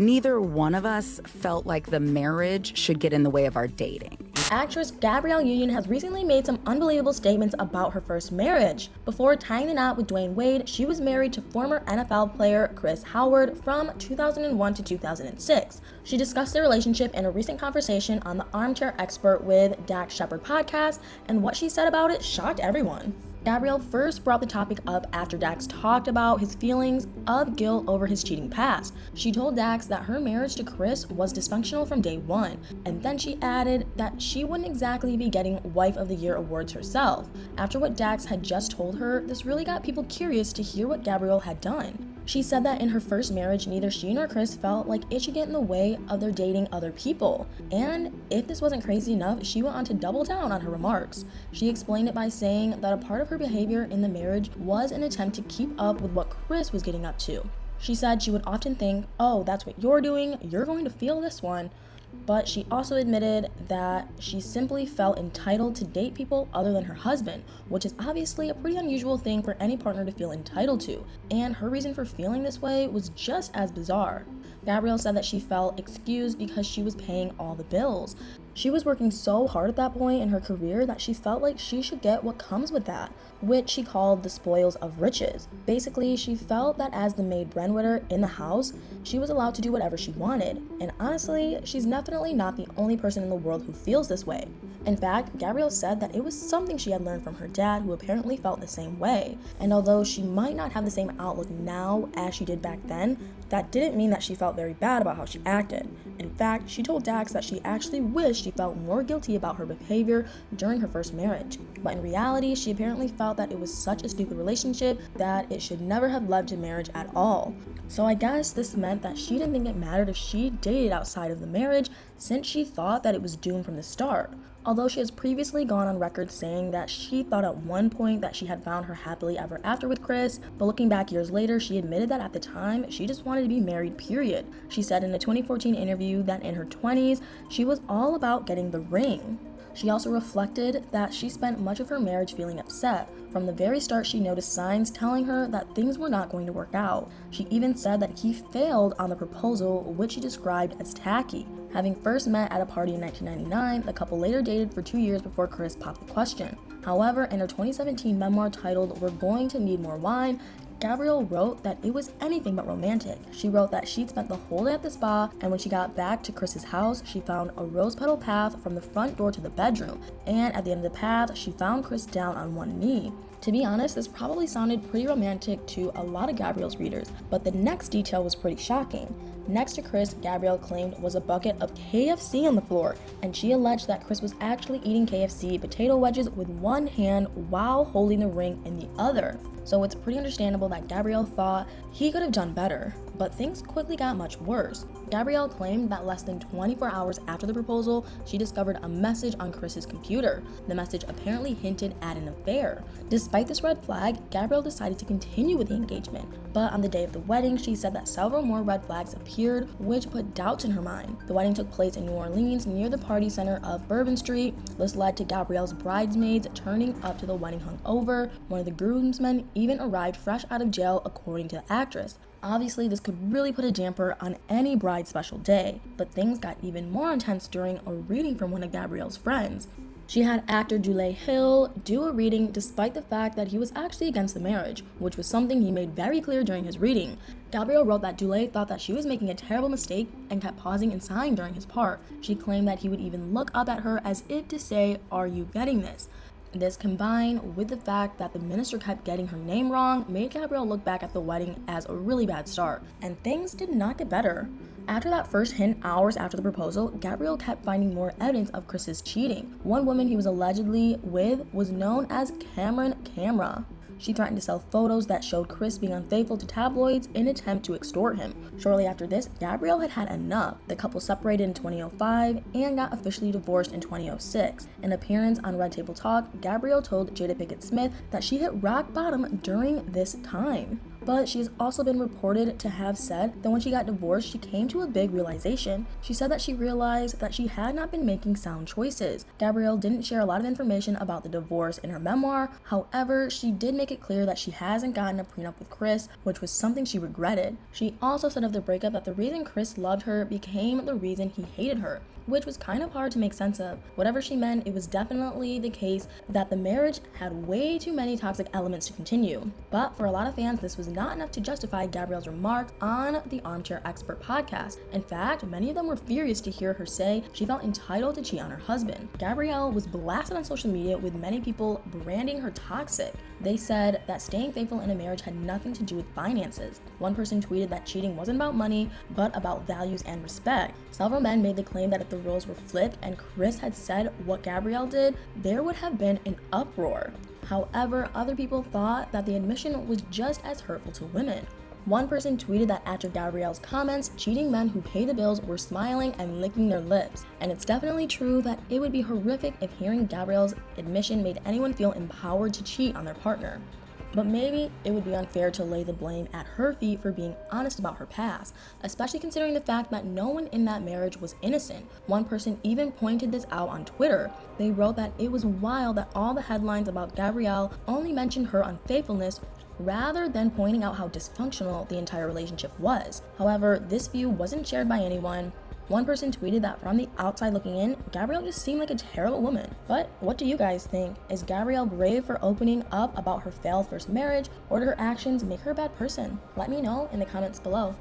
neither one of us felt like the marriage should get in the way of our dating. Actress Gabrielle Union has recently made some unbelievable statements about her first marriage. Before tying the knot with Dwyane Wade, she was married to former NFL player Chris Howard from 2001 to 2006. She discussed their relationship in a recent conversation on the Armchair Expert with Dax Shepard podcast, and what she said about it shocked everyone. Gabrielle first brought the topic up after Dax talked about his feelings of guilt over his cheating past. She told Dax that her marriage to Chris was dysfunctional from day one, and then she added that she wouldn't exactly be getting Wife of the Year awards herself. After what Dax had just told her, this really got people curious to hear what Gabrielle had done. She said that in her first marriage, neither she nor Chris felt like it should get in the way of their dating other people. And if this wasn't crazy enough, she went on to double down on her remarks. She explained it by saying that a part of her behavior in the marriage was an attempt to keep up with what Chris was getting up to. She said she would often think, oh, that's what you're doing, you're going to feel this one. But she also admitted that she simply felt entitled to date people other than her husband, which is obviously a pretty unusual thing for any partner to feel entitled to, and her reason for feeling this way was just as bizarre. Gabrielle said that she felt excused because she was paying all the bills. She was working so hard at that point in her career that she felt like she should get what comes with that, which she called the spoils of riches. Basically, she felt that as the maid breadwinner in the house, she was allowed to do whatever she wanted. And honestly, she's definitely not the only person in the world who feels this way. In fact, Gabrielle said that it was something she had learned from her dad, who apparently felt the same way. And although she might not have the same outlook now as she did back then, that didn't mean that she felt very bad about how she acted. In fact, she told Dax that she actually wished she felt more guilty about her behavior during her first marriage. But in reality, she apparently felt that it was such a stupid relationship that it should never have led to marriage at all. So I guess this meant that she didn't think it mattered if she dated outside of the marriage, since she thought that it was doomed from the start. Although she has previously gone on record saying that she thought at one point that she had found her happily ever after with Chris, but looking back years later, she admitted that at the time, she just wanted to be married, period. She said in a 2014 interview that in her 20s, she was all about getting the ring. She also reflected that she spent much of her marriage feeling upset. From the very start, she noticed signs telling her that things were not going to work out. She even said that he failed on the proposal, which she described as tacky. Having first met at a party in 1999, the couple later dated for 2 years before Chris popped the question. However, in her 2017 memoir titled "We're Going to Need More Wine," Gabrielle wrote that it was anything but romantic. She wrote that she'd spent the whole day at the spa, and when she got back to Chris's house, she found a rose petal path from the front door to the bedroom, and at the end of the path, she found Chris down on one knee. To be honest, this probably sounded pretty romantic to a lot of Gabrielle's readers, but the next detail was pretty shocking. Next to Chris, Gabrielle claimed was a bucket of KFC on the floor, and she alleged that Chris was actually eating KFC potato wedges with one hand while holding the ring in the other. So it's pretty understandable that Gabrielle thought he could have done better, but things quickly got much worse. Gabrielle claimed that less than 24 hours after the proposal, she discovered a message on Chris's computer. The message apparently hinted at an affair. Despite this red flag, Gabrielle decided to continue with the engagement, but on the day of the wedding, she said that several more red flags appeared, which put doubts in her mind. The wedding took place in New Orleans near the party center of Bourbon Street. This led to Gabrielle's bridesmaids turning up to the wedding hungover. One of the groomsmen even arrived fresh out of jail, according to the actress. Obviously, this could really put a damper on any bride's special day, but things got even more intense during a reading from one of Gabrielle's friends. She had actor Dwyane Wade do a reading despite the fact that he was actually against the marriage, which was something he made very clear during his reading. Gabrielle wrote that Dwyane thought that she was making a terrible mistake and kept pausing and sighing during his part. She claimed that he would even look up at her as if to say, "Are you getting this?" This, combined with the fact that the minister kept getting her name wrong, made Gabrielle look back at the wedding as a really bad start, and things did not get better. After that first hint hours after the proposal, Gabrielle kept finding more evidence of Chris's cheating. One woman he was allegedly with was known as Cameron Camera. She threatened to sell photos that showed Chris being unfaithful to tabloids in an attempt to extort him. Shortly after this, Gabrielle had had enough. The couple separated in 2005 and got officially divorced in 2006. In an appearance on Red Table Talk, Gabrielle told Jada Pinkett Smith that she hit rock bottom during this time. But she has also been reported to have said that when she got divorced, she came to a big realization. She said that she realized that she had not been making sound choices. Gabrielle didn't share a lot of information about the divorce in her memoir. However, she did make it clear that she hasn't gotten a prenup with Chris, which was something she regretted. She also said of the breakup that the reason Chris loved her became the reason he hated her, which was kind of hard to make sense of. Whatever she meant, it was definitely the case that the marriage had way too many toxic elements to continue. But for a lot of fans, this was not enough to justify Gabrielle's remarks on the Armchair Expert podcast. In fact, many of them were furious to hear her say she felt entitled to cheat on her husband. Gabrielle was blasted on social media, with many people branding her toxic. They said that staying faithful in a marriage had nothing to do with finances. One person tweeted that cheating wasn't about money, but about values and respect. Several men made the claim that if the roles were flipped and Chris had said what Gabrielle did, there would have been an uproar. However, other people thought that the admission was just as hurtful to women. One person tweeted that after Gabrielle's comments, cheating men who pay the bills were smiling and licking their lips. And it's definitely true that it would be horrific if hearing Gabrielle's admission made anyone feel empowered to cheat on their partner. But maybe it would be unfair to lay the blame at her feet for being honest about her past, especially considering the fact that no one in that marriage was innocent. One person even pointed this out on Twitter. They wrote that it was wild that all the headlines about Gabrielle only mentioned her unfaithfulness, rather than pointing out how dysfunctional the entire relationship was. However, this view wasn't shared by anyone. One person tweeted that from the outside looking in, Gabrielle just seemed like a terrible woman. But what do you guys think? Is Gabrielle brave for opening up about her failed first marriage, or do her actions make her a bad person? Let me know in the comments below.